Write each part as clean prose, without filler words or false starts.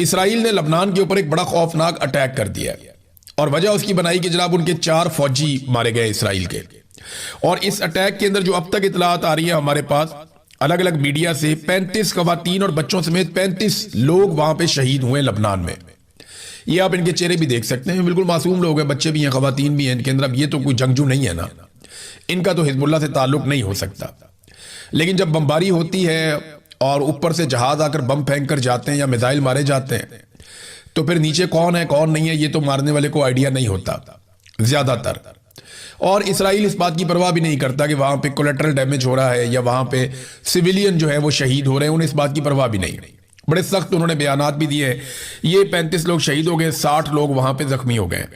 Israel ने लबनान के ऊपर एक बड़ा खौफनाक अटैक कर दिया है और वजह उसकी बनाई कि जनाब उनके 4 फौजी मारे गए इसराइल के। और इस अटैक के अंदर जो अब तक इतलात आ रही है हमारे पास अलग अलग मीडिया से, 35 खवातीन और बच्चों समेत 35 लोग वहां पे शहीद हुए लबनान में। ये आप इनके चेहरे भी देख सकते हैं, बिल्कुल मासूम लोग हैं, बच्चे भी हैं, खवातीन भी हैं इनके अंदर। अब ये तो कोई जंगजू नहीं है ना, इनका तो हिजबुल्ला से ताल्लुक नहीं हो सकता। लेकिन जब बमबारी होती है और ऊपर से जहाज आकर बम फेंक कर जाते हैं या मिसाइल मारे जाते हैं, तो फिर नीचे कौन है कौन नहीं है ये तो मारने वाले को आइडिया नहीं होता ज्यादातर। और इसराइल इस बात की परवाह भी नहीं करता कि वहां पे कोलेटरल डैमेज हो रहा है या वहां पे सिविलियन जो है वो शहीद हो रहे हैं, उन्हें इस बात की परवाह भी नहीं। बड़े सख्त उन्होंने बयानात भी दिए हैं। ये 35 लोग शहीद हो गए, 60 लोग वहां पे जख्मी हो गए।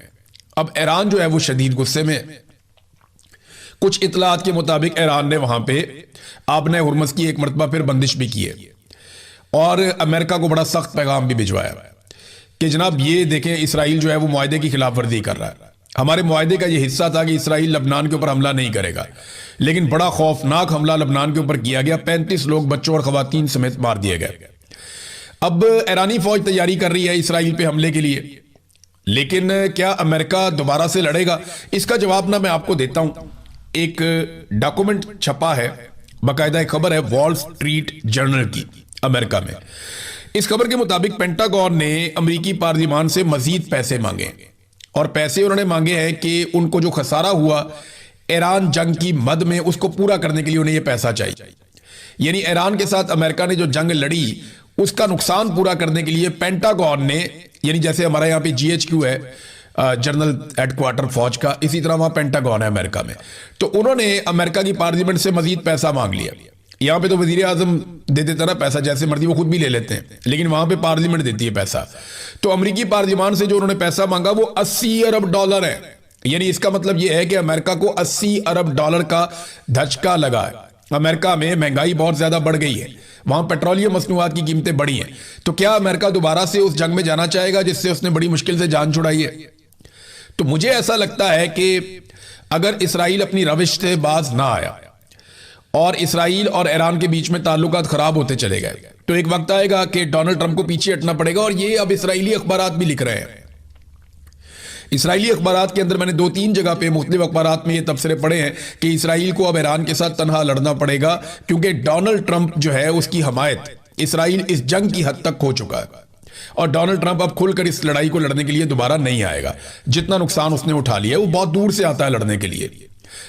अब ईरान जो है वो शदीद गुस्से में। कुछ इतलात के मुताबिक ईरान ने वहां पे आबने हुर्मुज़ की एक मरतबा फिर बंदिश भी की है और अमेरिका को बड़ा सख्त पैगाम भी भिजवाया कि जनाब ये देखें, इसराइल जो है वो मुआहदे की खिलाफ वर्जी कर रहा है। हमारे मुआहदे का ये हिस्सा था कि इसराइल लबनान के ऊपर हमला नहीं करेगा, लेकिन बड़ा खौफनाक हमला लबनान के ऊपर किया गया। 35 लोग बच्चों और खवातीन समेत मार दिए गए। अब ईरानी फौज तैयारी कर रही है इसराइल पे हमले के लिए, लेकिन क्या अमेरिका दोबारा से लड़ेगा? इसका जवाब ना मैं आपको देता हूं। एक डॉक्यूमेंट छपा है, बाकायदा एक खबर है वॉल स्ट्रीट जर्नल की अमेरिका में। इस खबर के मुताबिक पेंटागन ने अमेरिकी पार्लियामान से मजीद पैसे मांगे और पैसे उन्होंने मांगे हैं कि उनको जो खसारा हुआ ईरान जंग की मद में उसको पूरा करने के लिए उन्हें यह पैसा चाहिए। यानी ईरान के साथ अमेरिका ने जो जंग लड़ी उसका नुकसान पूरा करने के लिए पेंटागन ने, यानी जैसे हमारे यहाँ पे GHQ है जनरल हेडक्वार्टर फौज का, इसी तरह वहां पेंटागन है अमेरिका में, तो उन्होंने अमेरिका की पार्लियामेंट से मजीद पैसा मांग लिया। यहां पे तो वजीर आजम दे देता ना पैसा, जैसे मर्जी वो खुद भी ले लेते हैं, लेकिन वहां पे पार्लियामेंट देती है पैसा। तो अमेरिकी पार्लियामान से जो उन्होंने पैसा मांगा वो 80 अरब डॉलर है। यानी इसका मतलब यह है कि अमेरिका को 80 अरब डॉलर का धचका लगा है। अमेरिका में महंगाई बहुत ज्यादा बढ़ गई है, वहां पेट्रोलियम मसनूआत की कीमतें बढ़ी हैं। तो क्या अमेरिका दोबारा से उस जंग में जाना चाहेगा जिससे उसने बड़ी मुश्किल से जान छुड़ाई है? तो मुझे ऐसा लगता है कि अगर इसराइल अपनी रविश से बाज ना आया और इसराइल और ईरान के बीच में ताल्लुकात खराब होते चले गए, तो एक वक्त आएगा कि डोनाल्ड ट्रंप को पीछे हटना पड़ेगा। और ये अब इसराइली अखबारात भी लिख रहे हैं। इसराइली अखबारात के अंदर मैंने 2-3 जगह पे मुख्तलिफ अखबारात में ये तबसरे पढ़े हैं कि इसराइल को अब ईरान के साथ तनहा लड़ना पड़ेगा, क्योंकि डोनाल्ड ट्रंप जो है उसकी हमायत इसराइल इस जंग की हद तक खो चुका है और डोनाल्ड ट्रंप अब खुलकर इस लड़ाई को लड़ने के लिए दोबारा नहीं आएगा। जितना नुकसान उसने उठा लिया वो बहुत दूर से आता है लड़ने के लिए,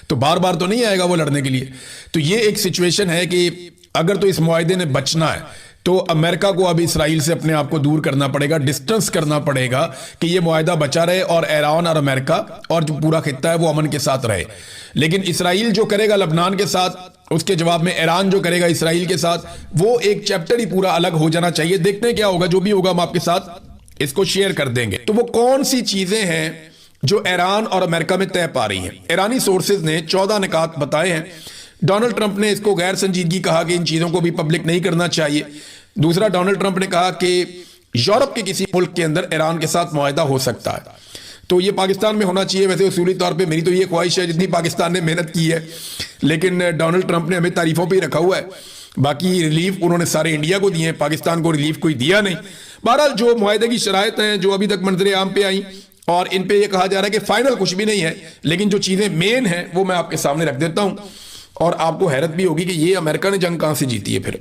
तो बार बार तो नहीं आएगा वो लड़ने के लिए। तो ये एक सिचुएशन है कि अगर तो इस मुआहदे ने बचना है तो अमेरिका को अब इसराइल से अपने आप को दूर करना पड़ेगा, डिस्टेंस करना पड़ेगा कि ये मुआहदा बचा रहे और ईरान और अमेरिका और जो पूरा खित्ता है वो अमन के साथ रहे। लेकिन इसराइल जो करेगा लबनान के साथ, उसके जवाब में ईरान जो करेगा इसराइल के साथ, वो एक चैप्टर ही पूरा अलग हो जाना चाहिए। देखते हैं क्या होगा, जो भी होगा हम आपके साथ इसको शेयर कर देंगे। तो वो कौन सी चीजें हैं जो ईरान और अमेरिका में तय पा रही हैं? ईरानी सोर्सेज ने 14 निकात बताए हैं। डोनाल्ड ट्रंप ने इसको गैर संजीदगी कहा कि इन चीजों को भी पब्लिक नहीं करना चाहिए। दूसरा, डोनाल्ड ट्रंप ने कहा कि यूरोप के किसी मुल्क के अंदर ईरान के साथ मुआहदा हो सकता है, तो ये पाकिस्तान में होना चाहिए। वैसे उसूली तौर पे मेरी तो ये ख्वाहिश है, जितनी पाकिस्तान ने मेहनत की है, लेकिन डोनाल्ड ट्रंप ने हमें तारीफों पे ही रखा हुआ है। बाकी रिलीफ उन्होंने सारे इंडिया को दिए हैं, पाकिस्तान को रिलीफ कोई दिया नहीं। बहरहाल जो मुआहदे की शराइत हैं जो अभी तक मंजर आम पे आई, और इन पे ये कहा जा रहा है कि फाइनल कुछ भी नहीं है, लेकिन जो चीजें मेन हैं वो मैं आपके सामने रख देता हूं और आपको हैरत भी होगी कि ये अमेरिका ने जंग कहां से जीती है। फिर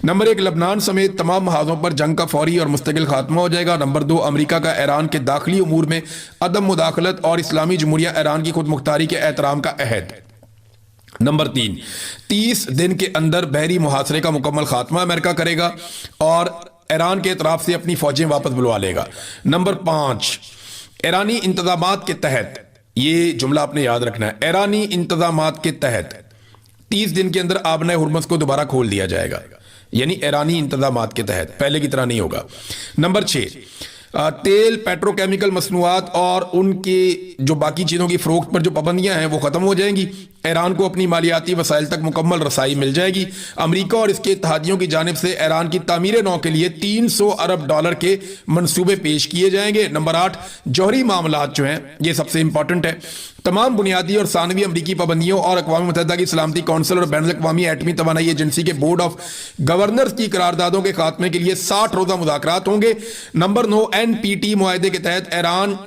नंबर 1, लबनान समेत तमाम महाजों पर जंग का फौरी और मुस्तकिल खात्मा हो जाएगा। नंबर 2, अमेरिका का ईरान के दाखिली उमूर में अदम मुदाखलत और इस्लामी जमहूरिया ईरान की खुद मुख्तारी के एहतराम का अहद। नंबर 3, 30 दिन के अंदर बहरी मुहासरे का मुकम्मल खात्मा अमेरिका करेगा और ईरान के तरफ से अपनी फौजें वापस बुलवा लेगा। नंबर 5, ईरानी इंतजामात के तहत, ये जुमला आपने याद रखना है, ईरानी इंतजामात के तहत 30 दिन के अंदर आबने हुर्मुज़ को दोबारा खोल दिया जाएगा। यानी ईरानी इंतजामात के तहत, पहले की तरह नहीं होगा। नंबर 6, तेल, पेट्रोकेमिकल मसनूआत और उनके जो बाकी चीज़ों की फ़रोख्त पर जो पाबंदियां हैं वो ख़त्म हो जाएंगी। ईरान को अपनी मालियाती वसाइल तक मुकम्मल रसाई मिल जाएगी। अमेरिका और इसके इत्तेहादियों की जानिब से ईरान की तामीर नौ के लिए $300 अरब के मंसूबे पेश किए जाएंगे। नंबर 8, जौहरी मामलात जो हैं ये सबसे इंपॉर्टेंट है। तमाम बुनियादी और सानवी अमरीकी पाबंदियों और अक़वाम मुत्तहिदा की सलामती कौंसिल और बैनुल अक़वामी एटमी तवानाई एजेंसी के बोर्ड ऑफ गवर्नर्स की करारदादों के खात्मे के लिए 60 रोज़ा मुज़ाकरात होंगे। नंबर 9, NPT मुआहदे के तहत ईरान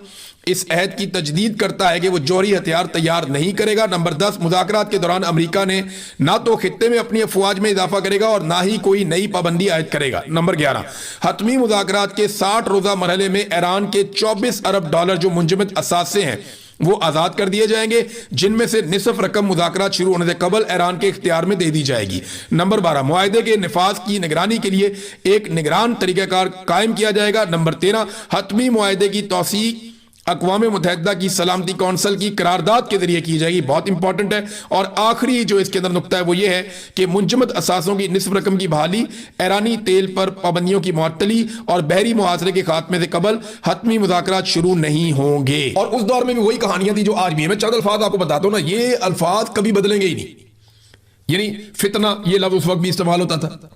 इस अहद की तजदीद करता है कि वो जौहरी हथियार तैयार नहीं करेगा। नंबर 10, मुज़ाकरात के दौरान अमेरिका ने ना तो खित्ते में अपनी अफवाज में इजाफा करेगा और ना ही कोई नई पाबंदी आयद करेगा। नंबर 11, हतमी मुज़ाकरात के 60 रोज़ा मरहले में ईरान के $24 अरब जो मुंजमद असासे हैं वो आज़ाद कर दिए जाएंगे, जिनमें से निसफ रकम मुज़ाकरात शुरू होने से कबल ईरान के इख्तियार में दे दी जाएगी। नंबर 12, मुआहदे के निफाज की निगरानी के लिए एक निगरान तरीक़ाकार कायम किया जाएगा। नंबर 13, हतमी मुआहदे की तौसीक़ अक़वाम मुत्तहिदा की सलामती कौंसिल की करारदाद के जरिए की जाएगी, बहुत इंपॉर्टेंट है। और आखिरी जो इसके अंदर नुक्ता है वो ये है कि मुंजमद असासों की निस्फ रकम की बहाली, ईरानी तेल पर पाबंदियों की मुअत्तली और बहरी मुहासरे के खात्मे से कबल हतमी मुज़ाकरात शुरू नहीं होंगे। और उस दौर में भी वही कहानियां थी जो आज भी है। मैं चंद अल्फाज आपको बताता हूं ना, ये अल्फाज कभी बदलेंगे ही नहीं। यानी फितना, ये लफ्ज़ उस वक्त भी इस्तेमाल होता था।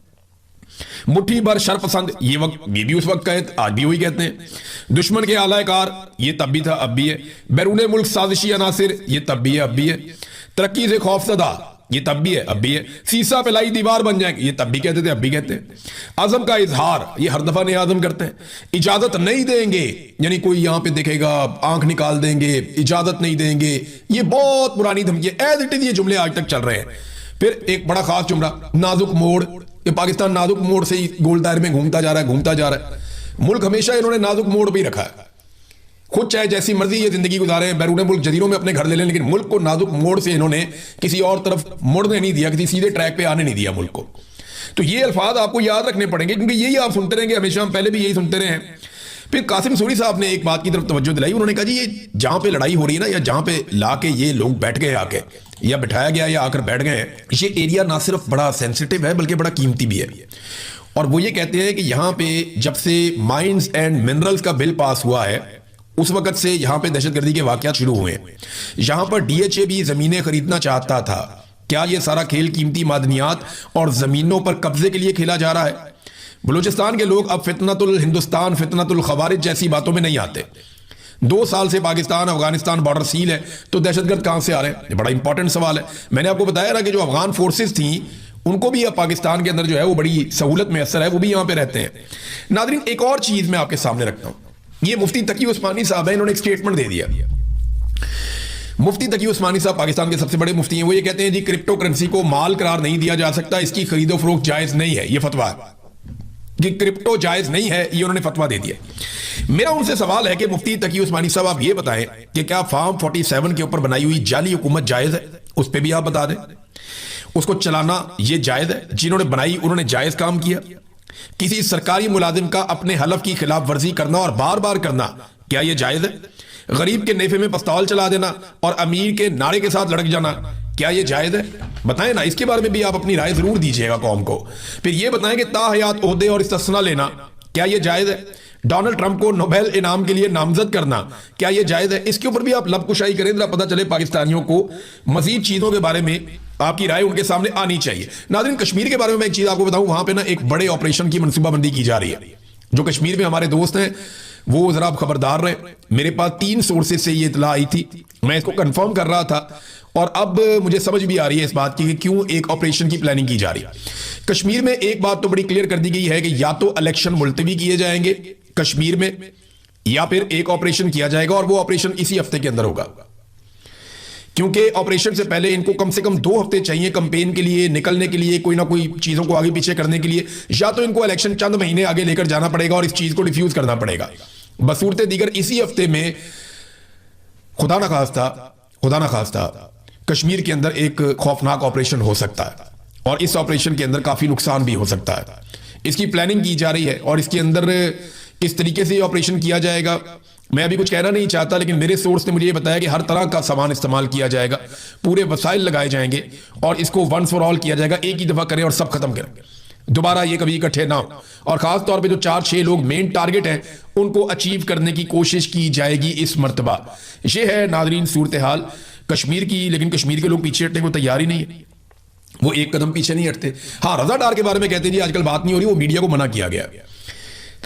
मुट्ठी भर शरपसंद, ये भी उस वक्त कहे, आज भी वही कहते हैं। दुश्मन के आलाकार, ये तब भी था, अब भी है। बैरून मुल्क साजिशी अनासिर, ये तब भी है, अब भी है। तरक्की से खौफजदा, ये तब भी है, अब भी है। सीसा पे लाई दीवार बन जाएंगे, ये तब भी कहते थे, अब भी कहते हैं। आजम का इजहार, ये हर दफा नए आजम करते हैं। इजाजत नहीं देंगे, यानी कोई यहां पे देखेगा आंख निकाल देंगे, इजाजत नहीं देंगे, ये बहुत पुरानी धमकी है। एज इट इज ये जुमले आज तक चल रहे हैं। फिर एक बड़ा खास जुमला, नाजुक मोड़, ये पाकिस्तान नाजुक मोड़ से ही गोल दायरे में घूमता जा रहा है। मुल्क हमेशा इन्होंने नाजुक मोड़ पे ही रखा है। खुद चाहे जैसी मर्जी ये जिंदगी गुजारे, बैरून मुल्क जजीरों में अपने घर ले लें, लेकिन मुल्क को नाजुक मोड़ से इन्होंने किसी और तरफ मुड़ने नहीं दिया, किसी सीधे ट्रैक पे आने नहीं दिया मुल्क को। तो ये अल्फाज आपको याद रखने पड़ेंगे, क्योंकि यही आप सुनते रहेंगे हमेशा, हम पहले भी यही सुनते रहे हैं। फिर कासिम सूरी साहब ने एक बात की तरफ तवज्जो दिलाई। उन्होंने कहा जी ये जहां पे लड़ाई हो रही है ना, या जहां पे लाके ये लोग बैठ गए आके, या बिठाया गया या आकर बैठ गए, ये एरिया ना सिर्फ बड़ा सेंसिटिव है बल्कि बड़ा कीमती भी है। और वो ये कहते हैं कि यहाँ पे जब से माइंस एंड मिनरल्स का बिल पास हुआ है, उस वक्त से यहाँ पे दहशतगर्दी के वाकयात शुरू हुए हैं। यहाँ पर DHA भी जमीनें खरीदना चाहता था। क्या ये सारा खेल कीमती मादनियात और जमीनों पर कब्जे के लिए खेला जा रहा है? बलूचिस्तान के लोग अब फितनतुल हिंदुस्तान, फितनतुल खवारिज जैसी बातों में नहीं आते। 2 साल से पाकिस्तान अफगानिस्तान बॉर्डर सील है, तो दहशतगर्द कहां से आ रहे हैं? ये बड़ा इंपॉर्टेंट सवाल है। मैंने आपको बताया ना कि जो अफगान फोर्सेस थी उनको भी अब पाकिस्तान के अंदर जो है वो बड़ी सहूलत में असर है, वो भी यहां पे रहते हैं। नादरीन, एक और चीज मैं आपके सामने रखता हूं। ये मुफ्ती तकी उस्मानी साहब है, इन्होंने एक स्टेटमेंट दे दिया। मुफ्ती तकी उस्मानी साहब पाकिस्तान के सबसे बड़े मुफ्ती हैं। वो ये कहते हैं जी क्रिप्टो करेंसी को माल करार नहीं दिया जा सकता, इसकी खरीदो फरोख्त जायज नहीं है। ये फतवा है कि क्रिप्टो जायज नहीं है, ये उन्होंने फतवा दे दिया। मेरा उनसे सवाल है कि मुफ्ती तकी उस्मानी साहब आप ये बताएं कि क्या फार्म 47 के ऊपर बनाई हुई जाली हुकूमत जायज है? उस पर भी आप बता दें। उसको चलाना ये जायज है? जिन्होंने बनाई उन्होंने जायज काम किया? किसी सरकारी मुलाजिम का अपने हलफ की खिलाफ वर्जी करना और बार बार करना, क्या यह जायज है? गरीब के नेफे में पिस्तौल चला देना और अमीर के नारे के साथ लड़क जाना, क्या यह जायज है? बताएं ना, इसके बारे में भी आप अपनी राय जरूर दीजिएगा कौम को। फिर यह बताएं कि ताहयात ओहदे और इस्तिस्ना लेना, क्या यह जायज है? डोनाल्ड ट्रंप को नोबेल इनाम के लिए नामजद करना, क्या यह जायज है? इसके ऊपर भी आप लबकुशाई करें, जरा पता चले पाकिस्तानियों को मजीद चीजों के बारे में आपकी राय उनके सामने आनी चाहिए। नाज़रीन, कश्मीर के बारे में मैं एक चीज आपको बताऊं, वहां पे ना एक बड़े ऑपरेशन की मनसूबाबंदी की जा रही है। जो कश्मीर में हमारे दोस्त हैं वो जरा आप खबरदार रहे। मेरे पास 3 सोर्सेज से ये इतला आई थी, मैं इसको कंफर्म कर रहा था और अब मुझे समझ भी आ रही है इस बात की कि क्यों एक ऑपरेशन की प्लानिंग की जा रही है। कश्मीर में एक बात तो बड़ी क्लियर कर दी गई है कि या तो इलेक्शन मुलतवी किए जाएंगे कश्मीर में, या फिर एक ऑपरेशन किया जाएगा और वो ऑपरेशन इसी हफ्ते के अंदर होगा। क्योंकि ऑपरेशन से पहले इनको कम से कम 2 हफ्ते चाहिए कैंपेन के लिए, निकलने के लिए, कोई ना कोई चीजों को आगे पीछे करने के लिए। या तो इनको इलेक्शन चंद महीने आगे लेकर जाना पड़ेगा और इस चीज को डिफ्यूज करना पड़ेगा। बसूरते दीगर इसी हफ्ते में खुदा ना खास्ता कश्मीर के अंदर एक खौफनाक ऑपरेशन हो सकता है और इस ऑपरेशन के अंदर काफी नुकसान भी हो सकता है। इसकी प्लानिंग की जा रही है और इसके अंदर किस तरीके से ऑपरेशन किया जाएगा मैं अभी कुछ कहना नहीं चाहता, लेकिन मेरे सोर्स ने मुझे ये बताया कि हर तरह का सामान इस्तेमाल किया जाएगा, पूरे वसाइल लगाए जाएंगे और इसको वंस फॉर ऑल किया जाएगा, एक ही दफा करें और सब खत्म करें, दोबारा ये कभी इकट्ठे ना हो। और खास तौर पे जो 4-6 लोग मेन टारगेट हैं उनको अचीव करने की कोशिश की जाएगी इस मर्तबा। ये है नाजरीन सूरत हाल कश्मीर की, लेकिन कश्मीर के लोग पीछे हटने को तैयार ही नहीं है, वो एक कदम पीछे नहीं हटते। हाँ, रजा डार के बारे में कहते हैं जी आजकल बात नहीं हो रही, वो मीडिया को मना किया गया।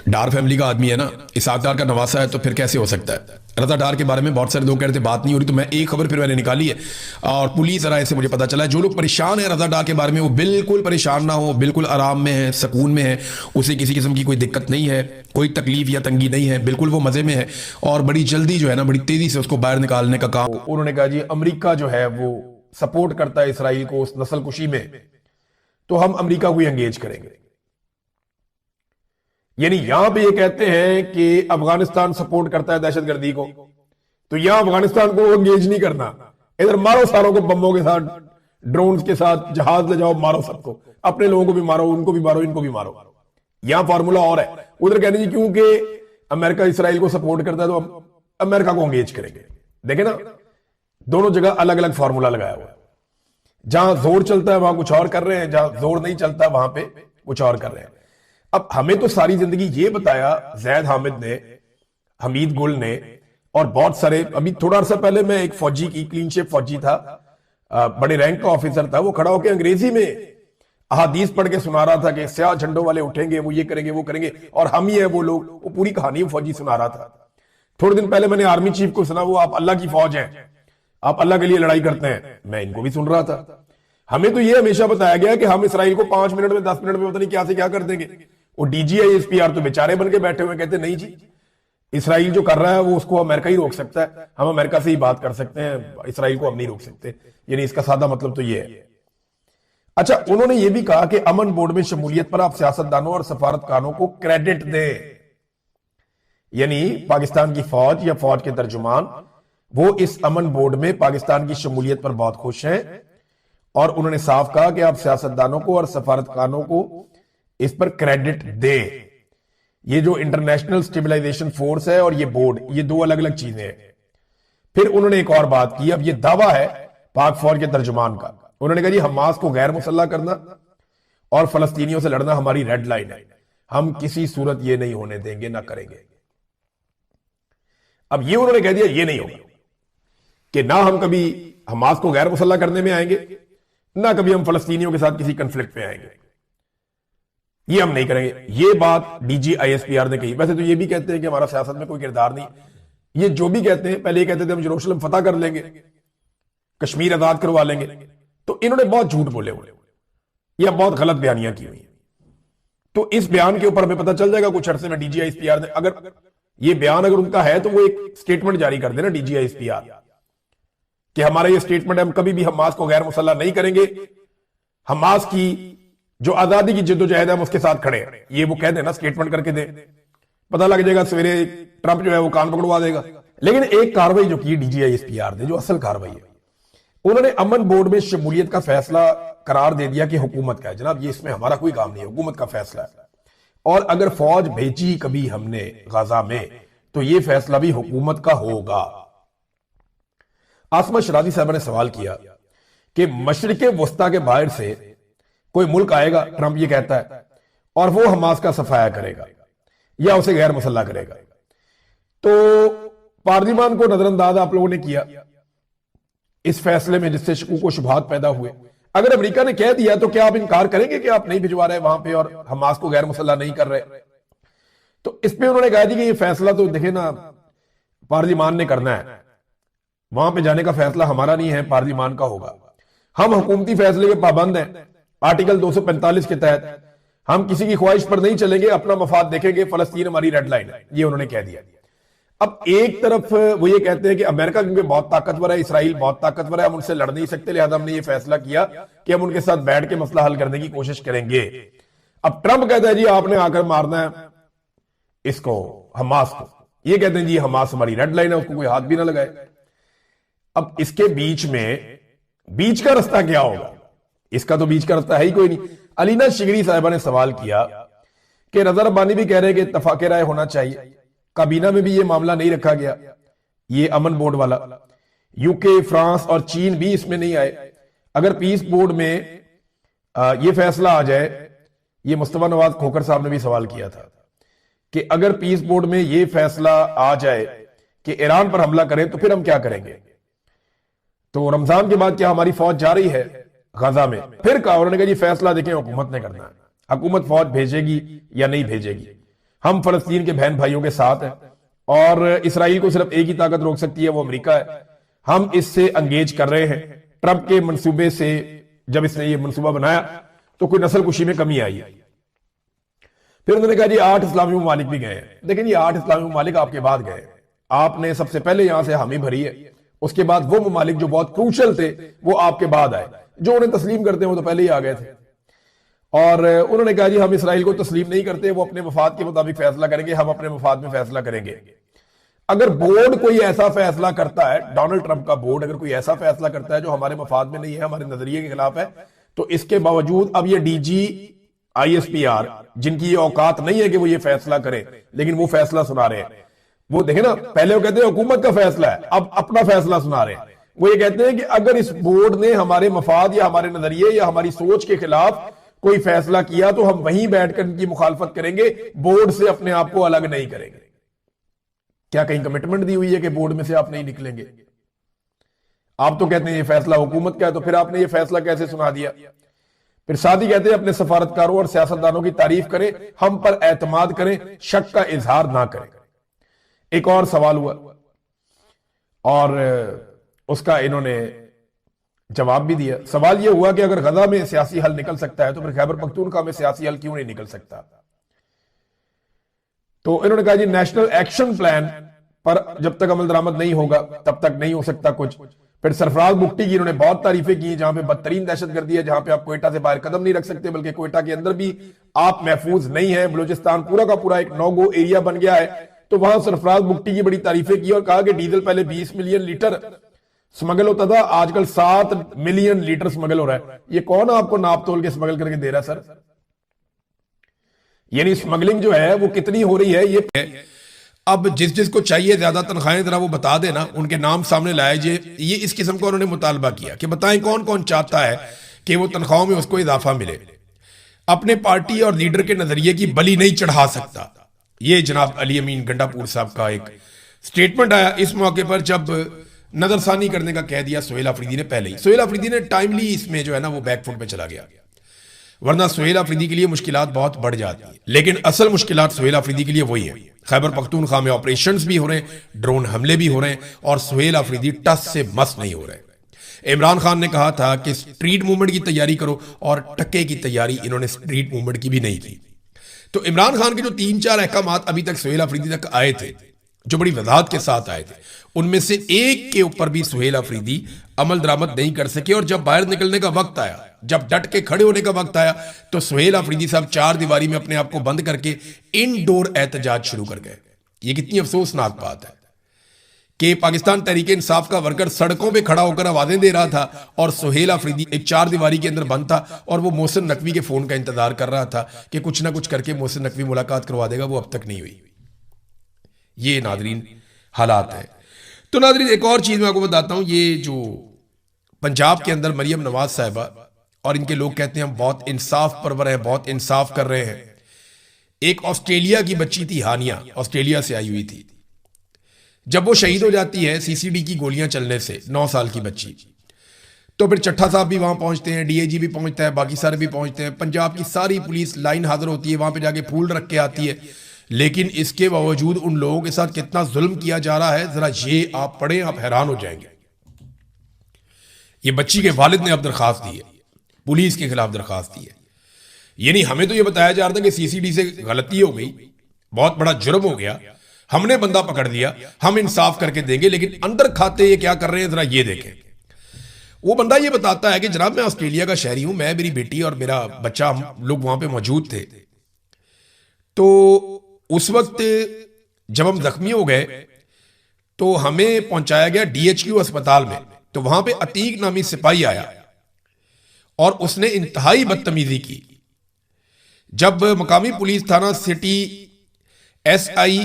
डार फैमिली का आदमी है ना, इसाक डार का नवासा है, तो फिर कैसे हो सकता है। रजा डार के बारे में बहुत सारे लोग कह रहे थे बात नहीं हो रही, तो मैं एक खबर फिर मैंने निकाली है और पुलिस राय से मुझे पता चला है जो लोग परेशान है रजा डार के बारे में, वो बिल्कुल परेशान ना हो, बिल्कुल आराम में है, सुकून में है, उसे किसी किस्म की कोई दिक्कत नहीं है, कोई तकलीफ या तंगी नहीं है, बिल्कुल वो मजे में है और बड़ी जल्दी जो है ना, बड़ी तेजी से उसको बाहर निकालने का काम। उन्होंने कहा जी अमरीका जो है वो सपोर्ट करता है इसराइल को उस नस्ल कुशी में, तो हम अमरीका को एंगेज करेंगे। यानी यहां पे ये कहते हैं कि अफगानिस्तान सपोर्ट करता है दहशतगर्दी को, तो यहां अफगानिस्तान को एंगेज नहीं करना, इधर मारो सारों को बम्बों के साथ, ड्रोन्स के साथ, जहाज ले जाओ, मारो सबको, अपने लोगों को भी मारो, उनको भी मारो, इनको भी मारो। यहां फार्मूला और है। उधर कहने जी क्योंकि अमेरिका इसराइल को सपोर्ट करता है तो हम अमेरिका को एंगेज करेंगे। देखे ना, दोनों जगह अलग अलग फार्मूला लगाया हुआ है। जहां जोर चलता है वहां कुछ और कर रहे हैं, जहां जोर नहीं चलता वहां पे कुछ और कर रहे हैं। अब हमें तो सारी जिंदगी ये बताया जैद हामिद ने, हमीद गुल ने और बहुत सारे, अभी थोड़ा अर्सा पहले मैं एक फौजी की, क्लीन शेप फौजी था, बड़े रैंक का ऑफिसर था, वो खड़ा होकर अंग्रेजी में अहादीस पढ़ के सुना रहा था कि स्याह झंडों वाले उठेंगे, वो ये करेंगे, वो करेंगे, और हम ही है वो लोग, वो पूरी कहानी फौजी सुना रहा था। थोड़े दिन पहले मैंने आर्मी चीफ को सुना, वो आप अल्लाह की फौज हैं, आप अल्लाह के लिए लड़ाई करते हैं, मैं इनको भी सुन रहा था। हमें तो ये हमेशा बताया गया कि हम इसराइल को 5 मिनट में 10 मिनट में पता नहीं क्या से क्या कर देंगे। वो DGISPR तो बेचारे बन के बैठे हुए, कहते नहीं जी इसराइल जो कर रहा है वो उसको अमेरिका ही रोक सकता है, हम अमेरिका से ही बात कर सकते हैं, इसराइल को हम नहीं रोक सकते। यानी इसका सादा मतलब तो ये है। अच्छा, उन्होंने ये भी कहा कि अमन बोर्ड में शमूलियत पर आप सियासतदानों और सफारतखानों को क्रेडिट दें। यानी पाकिस्तान की फौज या फौज के तर्जुमान वो इस अमन बोर्ड में पाकिस्तान की शमूलियत पर बहुत खुश हैं और उन्होंने साफ कहा कि आप सियासतदानों को और सफारतखानों को इस पर क्रेडिट दें। ये जो इंटरनेशनल स्टेबलाइजेशन फोर्स है और ये बोर्ड, ये दो अलग अलग चीजें हैं। फिर उन्होंने एक और बात की, अब ये दावा है पाक फौज के तर्जुमान का, उन्होंने कहा जी हमास को गैर मुसल्लह करना और फलस्तीनियों से लड़ना हमारी रेड लाइन है, हम किसी सूरत ये नहीं होने देंगे, ना करेंगे। अब ये उन्होंने कह दिया ये नहीं होगा कि ना हम कभी हमास को गैर मुसल्लह करने में आएंगे, ना कभी हम फलस्तीनियों के साथ किसी कंफ्लिक्ट में आएंगे, ये हम नहीं करेंगे। ये बात DGISPR ने कही। वैसे तो ये भी कहते हैं कि हमारा सियासत में कोई किरदार नहीं, ये जो भी कहते हैं, पहले ये कहते थे हम यरूशलेम फतह कर लेंगे, कश्मीर आजाद करवा लेंगे, तो इन्होंने बहुत झूठ बोले हुए या बहुत गलत बयानियां की हुई। तो इस बयान के ऊपर हमें पता चल जाएगा कुछ अरसे में DGISPR ने, अगर ये बयान अगर उनका है तो वो एक स्टेटमेंट जारी कर देना DGISPR कि हमारा ये स्टेटमेंट है, हम कभी भी हमास को गैर मुसल्लह नहीं करेंगे, हमास की जो आजादी की जिद्दोजहद है हम उसके साथ खड़े हैं। ये वो कह देना, स्टेटमेंट करके दे, पता लग जाएगा सवेरे ट्रंप जो है वो कान पकड़वा देगा। लेकिन एक कार्रवाई जो की DGISPR ने, जो असल कार्रवाई है, उन्होंने अमन बोर्ड में शमूलियत का फैसला करार दे दिया कि हुकूमत का है। जनाब ये इसमें हमारा कोई काम नहीं है, हुकूमत का फैसला है, और अगर फौज भेजी कभी हमने गाजा में तो ये फैसला भी हुकूमत का होगा। आसमा शराजी साहब ने सवाल किया कि मशरिके वस्ता के बाहर से कोई मुल्क आएगा, ट्रंप ये कहता है, और वो हमास का सफाया करेगा या उसे गैर मुसल्लह करेगा, तो पार्लिमान को नजरअंदाज आप लोगों ने किया इस फैसले में, जिससे शकूक व शुबहात पैदा हुए। अगर अमेरिका ने कह दिया तो क्या आप इनकार करेंगे कि आप नहीं भिजवा रहे वहां पे और हमास को गैर मुसल्लह नहीं कर रहे? तो इस पे उन्होंने कहा जी कि ये फैसला तो देखे ना पार्लिमान ने करना है, वहां पे जाने का फैसला हमारा नहीं है, पार्लिमान का होगा। हम हुकूमती फैसले के पाबंद हैं, आर्टिकल 245 के तहत हम किसी की ख्वाहिश पर नहीं चलेंगे, अपना मफाद देखेंगे, फलस्तीन हमारी रेड लाइन है, ये उन्होंने कह दिया। अब एक तरफ वो ये कहते हैं कि अमेरिका क्योंकि बहुत ताकतवर है, इसराइल बहुत ताकतवर है, हम उनसे लड़ नहीं सकते, लिहाजा हमने ये फैसला किया कि हम उनके साथ बैठ के मसला हल करने की कोशिश करेंगे। अब ट्रंप कहता है जी आपने आकर मारना है इसको, हमास को, ये कहते हैं जी हमास हमारी रेड लाइन है, उसको कोई हाथ भी ना लगाए। अब इसके बीच में बीच का रास्ता क्या होगा? इसका तो बीच का रास्ता है ही कोई नहीं। अलीना शिगरी साहिबा ने सवाल किया कि रजा रब्बानी भी कह रहे हैं कि इत्तफाक़े राय होना चाहिए, काबीना में भी ये मामला नहीं रखा गया, ये अमन बोर्ड वाला, यूके, फ्रांस और चीन भी इसमें नहीं आए। अगर पीस बोर्ड में ये फैसला आ जाए, ये मुस्तफा नवाज खोखर साहब ने भी सवाल किया था कि अगर पीस बोर्ड में ये फैसला आ जाए कि ईरान पर हमला करें तो फिर हम क्या करेंगे? तो रमजान के बाद क्या हमारी फौज जा रही है गजा में? फिर कहा, उन्होंने कहा जी फैसला देखें हुकूमत ने करना है, हुकूमत फौज भेजेगी या नहीं भेजेगी। हम फलस्तीन के बहन भाइयों के साथ हैं और इसराइल को सिर्फ एक ही ताकत रोक सकती है, वो अमेरिका है। हम इससे एंगेज कर रहे हैं। ट्रंप के मंसूबे से जब इसने ये मंसूबा बनाया तो कोई नस्ल कुशी में कमी आई है। फिर उन्होंने कहा जी 8 इस्लामी ममालिक भी गए हैं। देखिए ये 8 इस्लामी ममालिक आपके बाद गए, आपने सबसे पहले यहां से हामी भरी है, उसके बाद वो ममालिक जो बहुत क्रूशल थे वो आपके बाद आए। जो उन्हें तस्लीम करते हैं वो तो पहले ही आ गए थे। और उन्होंने कहा जी हम इसराइल को तस्लीम नहीं करते, वो अपने मफाद के मुताबिक फैसला करेंगे, हम अपने मफाद में फैसला करेंगे। अगर बोर्ड कोई ऐसा फैसला करता है, डोनाल्ड ट्रंप का बोर्ड अगर कोई ऐसा फैसला करता है जो हमारे मफाद में नहीं है, हमारे नजरिए के खिलाफ है, तो इसके बावजूद अब ये डीजी ISPR जिनकी ये औकात नहीं है कि वो ये फैसला करें, लेकिन वो फैसला सुना रहे हैं। वो देखे ना, पहले वो कहते हैं हुकूमत का फैसला है, अब अपना फैसला सुना रहे हैं। वो ये कहते हैं कि अगर इस बोर्ड ने हमारे मफाद या हमारे नजरिए या हमारी सोच के खिलाफ कोई फैसला किया तो हम वहीं बैठकर इनकी मुखालफत करेंगे, बोर्ड से अपने आप को अलग नहीं करेंगे। क्या कहीं कमिटमेंट दी हुई है कि बोर्ड में से आप नहीं निकलेंगे? आप तो कहते हैं ये फैसला हुकूमत का है, तो फिर आपने ये फैसला कैसे सुना दिया? फिर साथ ही कहते हैं अपने सफारतकारों और सियासतदानों की तारीफ करें, हम पर एतमाद करें, शक का इजहार ना करें। एक और सवाल हुआ और उसका इन्होंने जवाब भी दिया। सवाल यह हुआ कि अगर गजा में सियासी हल निकल सकता है तो फिर खैबर पख्तूनख्वा में सियासी हल क्यों नहीं निकल सकता? तो इन्होंने कहा जी नेशनल एक्शन प्लान पर जब तक अमल दरामद नहीं होगा तब तक नहीं हो सकता कुछ। फिर सरफराज बुगटी की इन्होंने बहुत तारीफें की, जहां पे बदतरीन दहशतगर्दी है, जहां पे आप क्वेटा से बाहर कदम नहीं रख सकते, बल्कि क्वेटा के अंदर भी आप महफूज नहीं है, बलूचिस्तान पूरा का पूरा एक नो गो एरिया बन गया है। तो वहां सरफराज बुगटी की बड़ी तारीफें की और कहा कि डीजल पहले 20 मिलियन लीटर स्मगल होता था, आजकल 7 मिलियन लीटर स्मगल हो रहा है। ये कौन आपको नाप तोल के स्मगल करके दे रहा है सर? यानी स्मगलिंग जो है वो कितनी हो रही है ये। अब जिस जिसको चाहिए ज्यादा तनख्वाहें जरा वो बता देना, उनके नाम सामने लाए जे। ये इस किस्म का उन्होंने मुतालबा किया कि बताएं कौन कौन चाहता है कि वो तनख्वाहों में उसको इजाफा मिले। अपने पार्टी और लीडर के नजरिए की बलि नहीं चढ़ा सकता। ये जनाब अली अमीन गंडापुर साहब का एक स्टेटमेंट आया इस मौके पर, जब नजरसानी करने का कह दिया सोहेल अफरीदी ने पहले ही। सोहेल अफरीदी ने टाइमली इसमें जो है ना वो बैकफुट पे चला गया, वरना सोहेल अफरीदी के लिए मुश्किलात बहुत बढ़ जाती है। लेकिन असल मुश्किलात सोहेल अफरीदी के लिए वही है। खैबर पख्तूनख्वा में ऑपरेशंस भी हो रहे हैं, ड्रोन हमले भी हो रहे हैं और सोहेल अफरीदी टस से मस नहीं हो रहे। इमरान खान ने कहा था कि स्ट्रीट मूवमेंट की तैयारी करो और टक्के की तैयारी इन्होंने स्ट्रीट मूवमेंट की भी नहीं की। तो इमरान खान के जो 3-4 अहकामात अभी तक सोहेल अफरीदी तक आए थे, जो बड़ी वजाहत के साथ आए थे, उनमें से एक के ऊपर भी सोहेल अफरीदी अमल दरामद नहीं कर सके। और जब बाहर निकलने का वक्त आया, जब डट के खड़े होने का वक्त आया, तो सोहेल अफरीदी साहब 4 दीवारी में अपने आप को बंद करके इनडोर एहतजाज शुरू कर गए। ये कितनी अफसोसनाक बात है कि पाकिस्तान तहरीक इंसाफ का वर्कर सड़कों पे खड़ा होकर आवाजें दे रहा था और सोहेल अफरीदी एक 4 दीवारी के अंदर बंद था और वो मोहसिन नकवी के फोन का इंतजार कर रहा था कि कुछ ना कुछ करके मोहसिन नकवी मुलाकात करवा देगा। वो अब तक नहीं हुई। ये नादरीन हालात है। तो नादरीन एक और चीज मैं आपको बताता हूं, ये जो पंजाब के अंदर मरियम नवाज साहिबा और इनके लोग कहते हैं हम बहुत इंसाफ परवर हैं, बहुत इंसाफ कर रहे हैं। एक ऑस्ट्रेलिया की बच्ची थी हानिया, ऑस्ट्रेलिया से आई हुई थी। जब वो शहीद हो जाती है CCD की गोलियां चलने से, 9 साल की बच्ची, तो फिर चट्ठा साहब भी वहां पहुंचते हैं, DIG भी पहुंचता है, बाकी सारे भी पहुंचते हैं, पंजाब की सारी पुलिस लाइन हाजिर होती है, वहां पे जाके फूल रख के आती है। लेकिन इसके बावजूद उन लोगों के साथ कितना जुल्म किया जा रहा है, जरा ये आप पढ़ें, आप हैरान हो जाएंगे। ये बच्ची के वालिद ने अब दरखास्त दी है, पुलिस के खिलाफ दरखास्त दी है। यानी हमें तो ये बताया जा रहा था कि CCD से गलती हो गई, बहुत बड़ा जुर्म हो गया, हमने बंदा पकड़ दिया, हम इंसाफ करके देंगे, लेकिन अंदर खाते ये क्या कर रहे हैं जरा ये देखें। वो बंदा ये बताता है कि जनाब मैं ऑस्ट्रेलिया का शहरी हूं, मैं, मेरी बेटी और मेरा बच्चा, हम लोग वहां पे मौजूद थे। तो उस वक्त जब हम जख्मी हो गए तो हमें पहुंचाया गया DHQ अस्पताल में। तो वहां पे अतीक नामी सिपाही आया और उसने इंतहाई बदतमीजी की। जब मकामी पुलिस थाना सिटी SI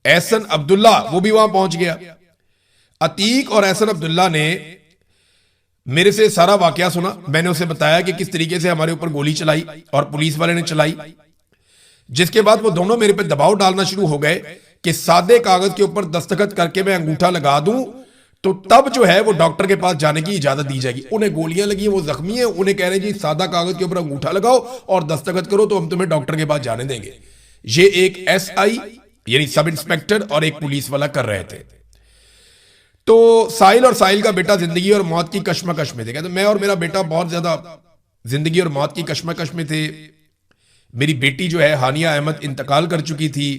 एहसन अब्दुल्ला वो भी वहां पहुंच गया। अतीक और एहसन अब्दुल्ला ने मेरे से सारा वाकया सुना। मैंने उसे बताया कि किस तरीके से हमारे ऊपर गोली चलाई और पुलिस वाले ने चलाई, जिसके बाद वो दोनों मेरे पे दबाव डालना शुरू हो गए कि सादे कागज के ऊपर दस्तखत करके मैं अंगूठा लगा दूं तो तब जो है वो डॉक्टर के पास जाने की इजाजत दी जाएगी। उन्हें गोलियां लगी हैं, वो जख्मी है, उन्हें कह रहे हैं जी सादा कागज के ऊपर अंगूठा लगाओ और दस्तखत करो तो हम तुम्हें डॉक्टर के पास जाने देंगे। ये एक एसआई यानी सब इंस्पेक्टर और एक पुलिस वाला कर रहे थे। तो साहिल और साहिल का बेटा जिंदगी और मौत की कश्मकश में थे। कहते मैं और मेरा बेटा बहुत ज्यादा जिंदगी और मौत की कश्मकश में थे। मेरी बेटी जो है हानिया अहमद इंतकाल कर चुकी थी।